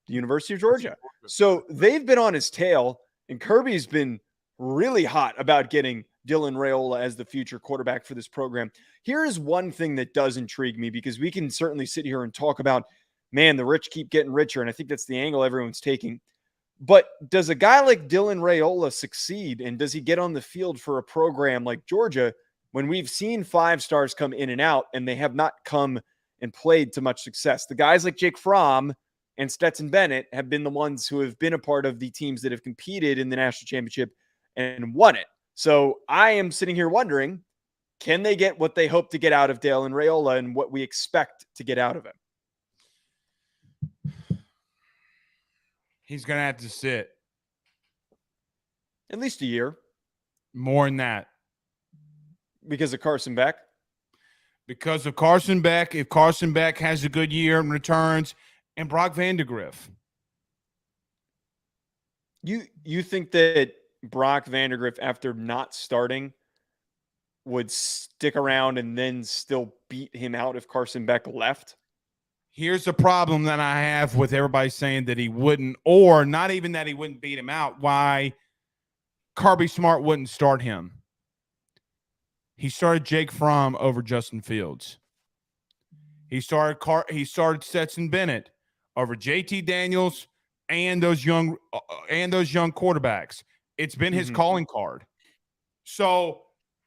the University of Georgia. So they've been on his tail, and Kirby's been really hot about getting Dylan Raiola as the future quarterback for this program. Here is one thing that does intrigue me, because we can certainly sit here and talk about, man, the rich keep getting richer, and I think that's the angle everyone's taking. But does a guy like Dylan Raiola succeed, and does he get on the field for a program like Georgia when we've seen five stars come in and out and they have not come and played to much success? The guys like Jake Fromm and Stetson Bennett have been the ones who have been a part of the teams that have competed in the national championship and won it. So I am sitting here wondering, can they get what they hope to get out of Dylan Raiola and what we expect to get out of him? He's going to have to sit. At least a year. More than that. Because of Carson Beck? Because of Carson Beck. If Carson Beck has a good year and returns, and Brock Vandagriff. You think that Brock Vandagriff, after not starting, would stick around and then still beat him out if Carson Beck left? Here's the problem that I have with everybody saying that he wouldn't, or not even that he wouldn't beat him out, why Kirby Smart wouldn't start him. He started Jake Fromm over Justin Fields. He started Stetson Bennett over JT Daniels and those young quarterbacks. It's been his calling card. So,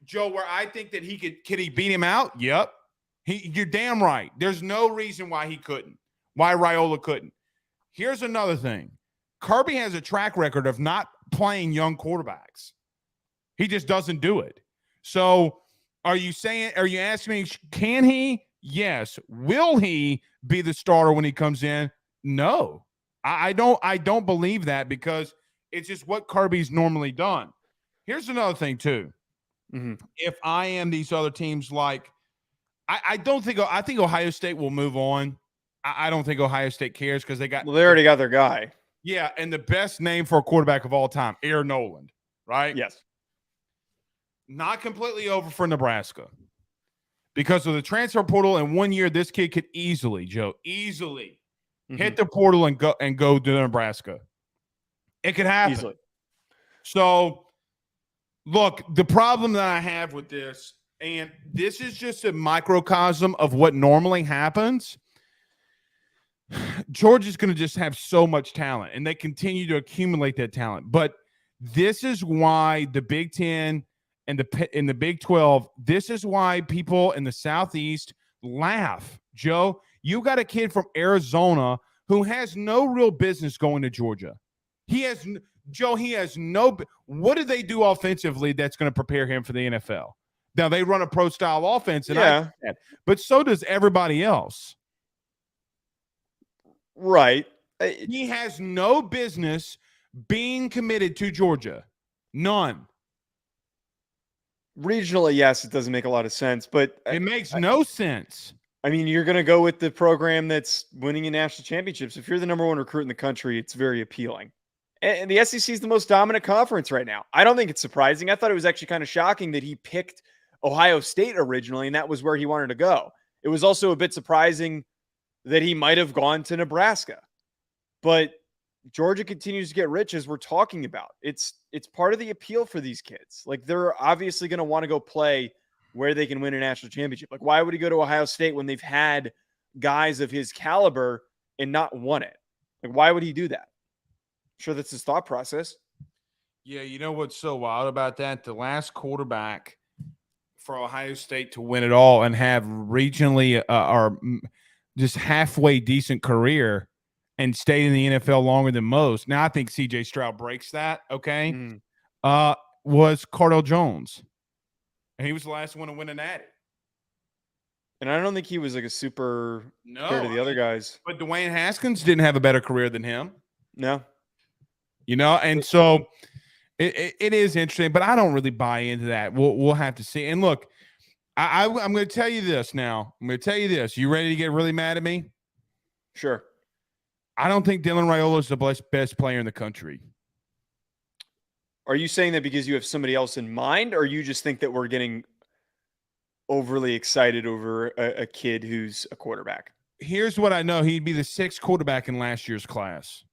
Joe, where I think that could he beat him out? Yep. You're damn right. There's no reason why he couldn't, why Raiola couldn't. Here's another thing. Kirby has a track record of not playing young quarterbacks. He just doesn't do it. So are you asking me, can he? Yes. Will he be the starter when he comes in? No. I don't believe that, because it's just what Kirby's normally done. Here's another thing too. If I am these other teams, like, I think Ohio State will move on. I don't think Ohio State cares, because they already got their guy. Yeah, and the best name for a quarterback of all time, Aaron Noland, right? Yes. Not completely over for Nebraska. Because of the transfer portal, in 1 year, this kid could easily hit the portal and go to Nebraska. It could happen. Easily. So, look, the problem that I have with this, and this is just a microcosm of what normally happens, Georgia's going to just have so much talent, and they continue to accumulate that talent. But this is why the Big Ten and the Big 12, this is why people in the Southeast laugh. Joe, you got a kid from Arizona who has no real business going to Georgia. He has no – what do they do offensively that's going to prepare him for the NFL? Now, they run a pro-style offense, and but so does everybody else. Right. He has no business being committed to Georgia. None. Regionally, yes, it doesn't make a lot of sense, but it makes no sense. I mean, you're going to go with the program that's winning in national championships. If you're the number one recruit in the country, it's very appealing. And the SEC is the most dominant conference right now. I don't think it's surprising. I thought it was actually kind of shocking that he picked Ohio State originally, and that was where he wanted to go. It was also a bit surprising that he might have gone to Nebraska. But Georgia continues to get rich, as we're talking about. It's part of the appeal for these kids. Like, they're obviously going to want to go play where they can win a national championship. Like, why would he go to Ohio State when they've had guys of his caliber and not won it? Like, why would he do that? I'm sure that's his thought process. Yeah, you know what's so wild about that? The last quarterback for Ohio State to win it all and have regionally or just halfway decent career and stayed in the NFL longer than most. Now I think CJ Stroud breaks that. Okay, was Cardell Jones, and he was the last one to win an Natty. And I don't think he was like a super compared to the other guys. But Dwayne Haskins didn't have a better career than him. No, and so it is interesting, but I don't really buy into that. We'll have to see. And look, I'm going to tell you this now. I'm going to tell you this. You ready to get really mad at me? Sure. I don't think Dylan Raiola is the best player in the country. Are you saying that because you have somebody else in mind, or you just think that we're getting overly excited over a kid who's a quarterback? Here's what I know. He'd be the 6th quarterback in last year's class.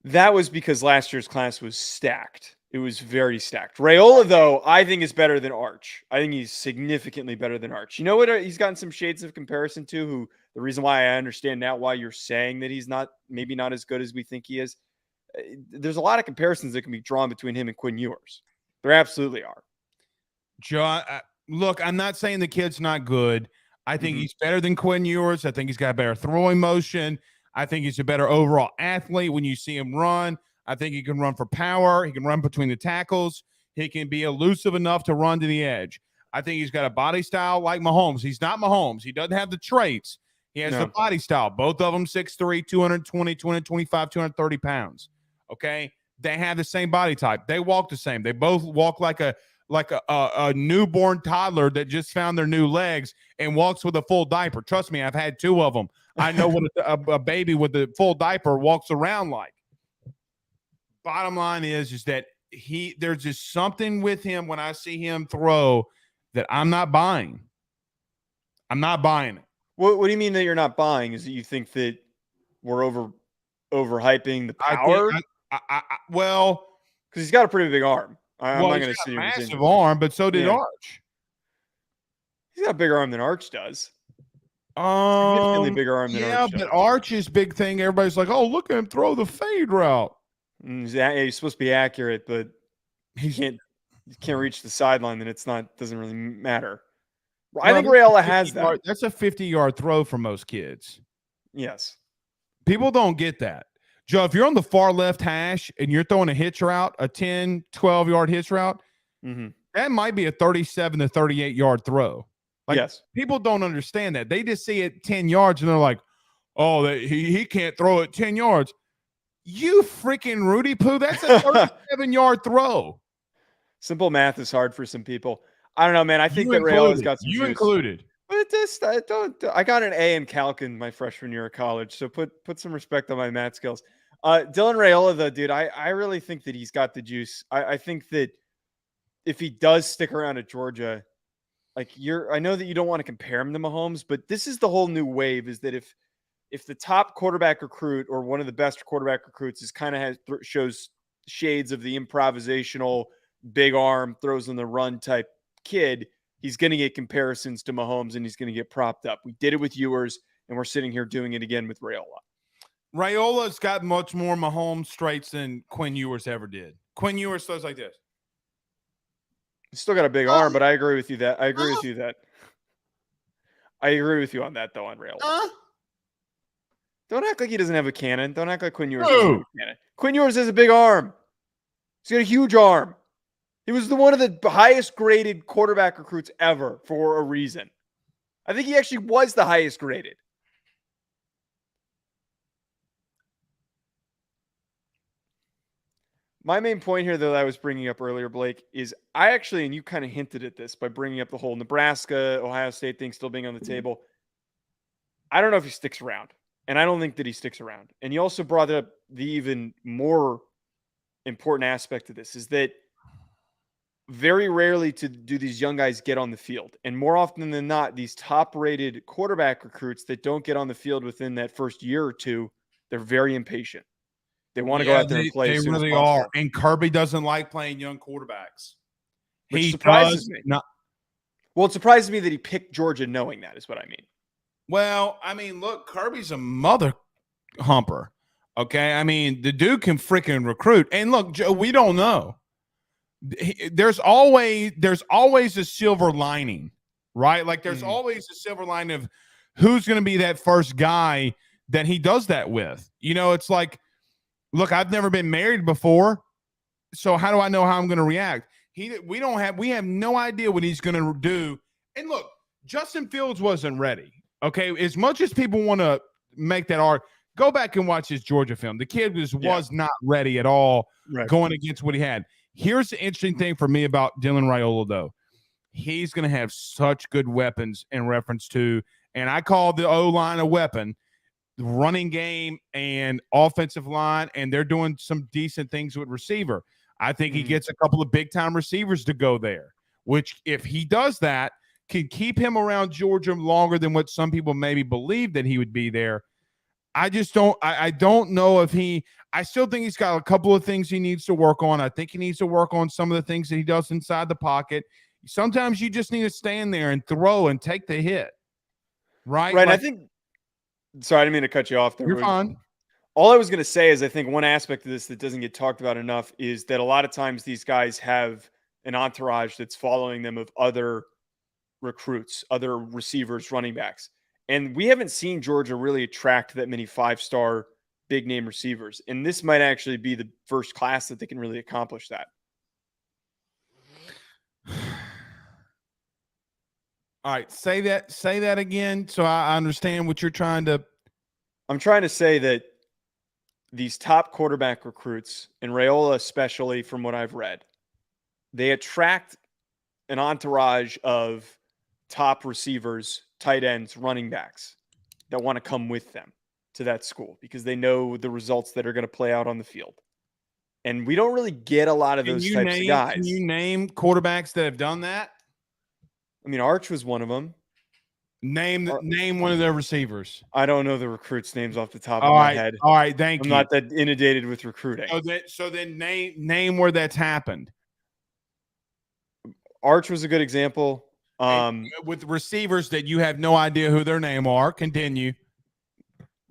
That was because last year's class was stacked. It was very stacked. Raiola, though, I think is better than Arch. I think he's significantly better than Arch. You know what he's gotten some shades of comparison to? Who the reason why I understand now why you're saying that he's maybe not as good as we think he is. There's a lot of comparisons that can be drawn between him and Quinn Ewers. There absolutely are. Joe, look, I'm not saying the kid's not good. I think he's better than Quinn Ewers. I think he's got a better throwing motion. I think he's a better overall athlete when you see him run. I think he can run for power. He can run between the tackles. He can be elusive enough to run to the edge. I think he's got a body style like Mahomes. He's not Mahomes. He doesn't have the traits. He has the body style. Both of them 6'3", 220, 225, 230 pounds. Okay? They have the same body type. They walk the same. They both walk like a newborn toddler that just found their new legs and walks with a full diaper. Trust me, I've had 2 of them. I know what a baby with a full diaper walks around like. Bottom line is that there's just something with him when I see him throw that I'm not buying. I'm not buying it. What do you mean that you're not buying? Is that you think that we're overhyping the power? Well, because he's got a pretty big arm. I'm not going to say massive arm, but so did Arch. He's got a bigger arm than Arch does. Significantly bigger arm than Arch does. Yeah, but Arch's big thing, everybody's like, oh, look at him throw the fade route. He's supposed to be accurate, but he can't reach the sideline, then doesn't really matter. I think Raiola has that. That's a 50-yard throw for most kids. Yes. People don't get that. Joe, if you're on the far left hash and you're throwing a hitch route, a 10, 12-yard hitch route, that might be a 37 to 38-yard throw. Like, yes. People don't understand that. They just see it 10 yards and they're like, oh, he can't throw it 10 yards. You freaking Rudy Poo, that's a 37-yard throw. Simple math is hard for some people. I don't know, man. I think that Raiola's got some juice. Included. But I got an A in calc in my freshman year of college, so put some respect on my math skills. Dylan Raiola, though, dude, I really think that he's got the juice. I think that if he does stick around at Georgia, I know that you don't want to compare him to Mahomes, but this is the whole new wave, is that if the top quarterback recruit or one of the best quarterback recruits shows shades of the improvisational, big arm, throws on the run type kid, he's going to get comparisons to Mahomes and he's going to get propped up. We did it with Ewers, and we're sitting here doing it again with Raiola. Raiola's got much more Mahomes traits than Quinn Ewers ever did. Quinn Ewers throws like this. He's still got a big arm, but I agree with you that. I agree with you on that, though, on Raiola. Don't act like he doesn't have a cannon. Don't act like Quinn Ewers doesn't have a cannon. Quinn Ewers has a big arm. He's got a huge arm. He was one of the highest graded quarterback recruits ever for a reason. I think he actually was the highest graded. My main point here, though, that I was bringing up earlier, Blake, is and you kind of hinted at this by bringing up the whole Nebraska, Ohio State thing still being on the table. I don't know if he sticks around, and I don't think that he sticks around. And you also brought up the even more important aspect of this, is that very rarely do these young guys get on the field. And more often than not, these top-rated quarterback recruits that don't get on the field within that first year or two, they're very impatient. They want to go out there and play They as soon really as possible. are. And Kirby doesn't like playing young quarterbacks. Which He surprises does me. not. Well, it surprises me that he picked Georgia knowing that is what I mean. Well, I mean, look, Kirby's a mother humper. Okay. I mean, the dude can freaking recruit. And look, Joe, we don't know. There's always a silver lining, right? Like there's always a silver lining of who's going to be that first guy that he does that with. You know, it's like, look, I've never been married before, so how do I know how I'm going to react? We have no idea what he's going to do. And look, Justin Fields wasn't ready. Okay, as much as people want to make that art, go back and watch his Georgia film. The kid was not ready at all going against what he had. Here's the interesting thing for me about Dylan Raiola, though. He's going to have such good weapons in reference to, and I call the O-line a weapon, the running game and offensive line, and they're doing some decent things with receiver. I think he gets a couple of big-time receivers to go there, which if he does that, can keep him around Georgia longer than what some people maybe believe that he would be there. I just don't – I don't know if he – I still think he's got a couple of things he needs to work on. I think he needs to work on some of the things that he does inside the pocket. Sometimes you just need to stand there and throw and take the hit, right? Right, like, I think – sorry, I didn't mean to cut you off there. You're fine. All I was going to say is I think one aspect of this that doesn't get talked about enough is that a lot of times these guys have an entourage that's following them of other recruits, other receivers, running backs. And we haven't seen Georgia really attract that many five-star big-name receivers. And this might actually be the first class that they can really accomplish that. All right, say that again so I understand what you're trying to. I'm trying to say that these top quarterback recruits, and Raiola especially from what I've read, they attract an entourage of top receivers, tight ends, running backs that want to come with them to that school because they know the results that are going to play out on the field. And we don't really get a lot of those types of guys. Can you name quarterbacks that have done that? I mean, Arch was one of them. Name one of their receivers. I don't know the recruits' names off the top of my head. All right, thank you. I'm not that inundated with recruiting. So then name where that's happened. Arch was a good example. With receivers that you have no idea who their name are. Continue.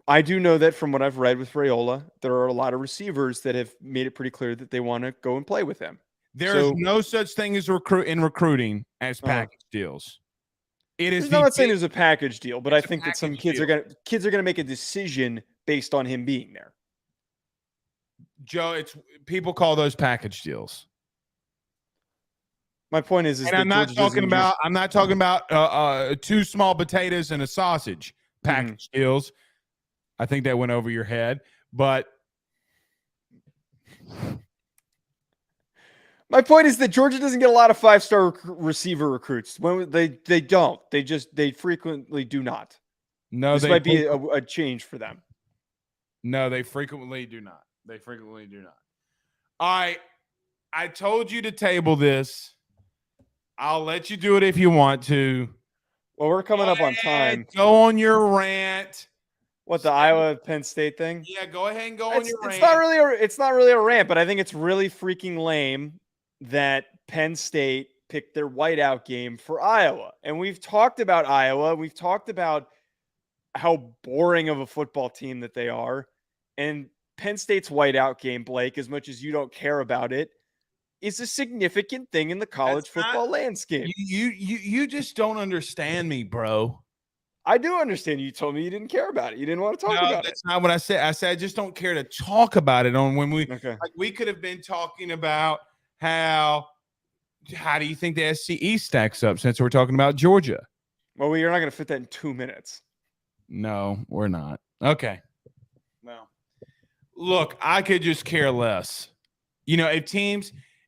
I do know that from what I've read with Raiola, there are a lot of receivers that have made it pretty clear that they want to go and play with him. There is no such thing as recruiting as package deals. It is. I'm not saying there's a package deal, but I think that some kids are gonna make a decision based on him being there. Joe, people call those package deals. My point is and I'm not talking about two small potatoes and a sausage package deals. I think that went over your head, but my point is that Georgia doesn't get a lot of five-star receiver recruits. When they don't, they frequently do not. No, this might be a change for them. No, they frequently do not. All right, I told you to table this. I'll let you do it if you want to. Well, we're coming up on time. Go on your rant. What, the Iowa Penn State thing? Yeah, go ahead and go on your rant. It's not really a rant, but I think it's really freaking lame that Penn State picked their whiteout game for Iowa. And we've talked about Iowa. We've talked about how boring of a football team that they are. And Penn State's whiteout game, Blake, as much as you don't care about it, is a significant thing in the college football landscape. You just don't understand me, bro. I do understand. You told me you didn't care about it. You didn't want to talk about it. That's not what I said. I said I just don't care to talk about it on when we could have been talking about how do you think the SCE stacks up since we're talking about Georgia? Well, you're not going to fit that in 2 minutes. No, we're not. Okay. Well, look, I could just care less. You know,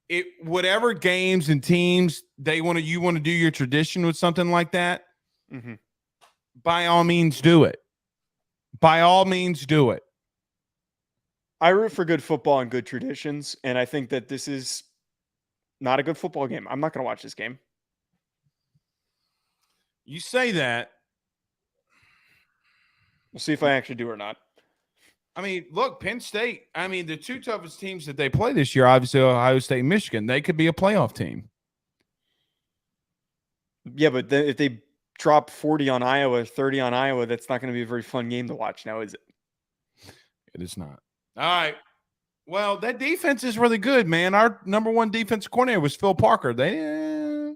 if whatever games and teams you want to do your tradition with something like that, by all means do it. By all means do it. I root for good football and good traditions, and I think that this is not a good football game. I'm not going to watch this game. You say that. We'll see if I actually do or not. I mean, look, Penn State. I mean, the two toughest teams that they play this year, obviously Ohio State and Michigan. They could be a playoff team. Yeah, but if they drop 40 on Iowa, 30 on Iowa, that's not going to be a very fun game to watch now, is it? It is not. All right. Well, that defense is really good, man. Our number one defensive coordinator was Phil Parker. They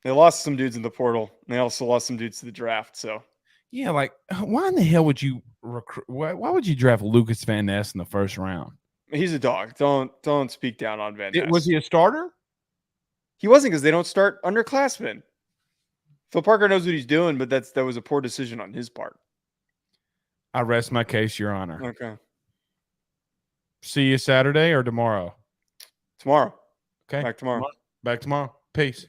lost some dudes in the portal. And they also lost some dudes to the draft. So, yeah, like, why in the hell would you recruit? Why would you draft Lucas Van Ness in the first round? he's a dog. Don't speak down on Van Ness. Was he a starter? He wasn't, because they don't start underclassmen. Phil Parker knows what he's doing, but that was a poor decision on his part. I rest my case, Your Honor. Okay. See you Saturday or tomorrow? Tomorrow. Okay. Back tomorrow. Back tomorrow. Peace.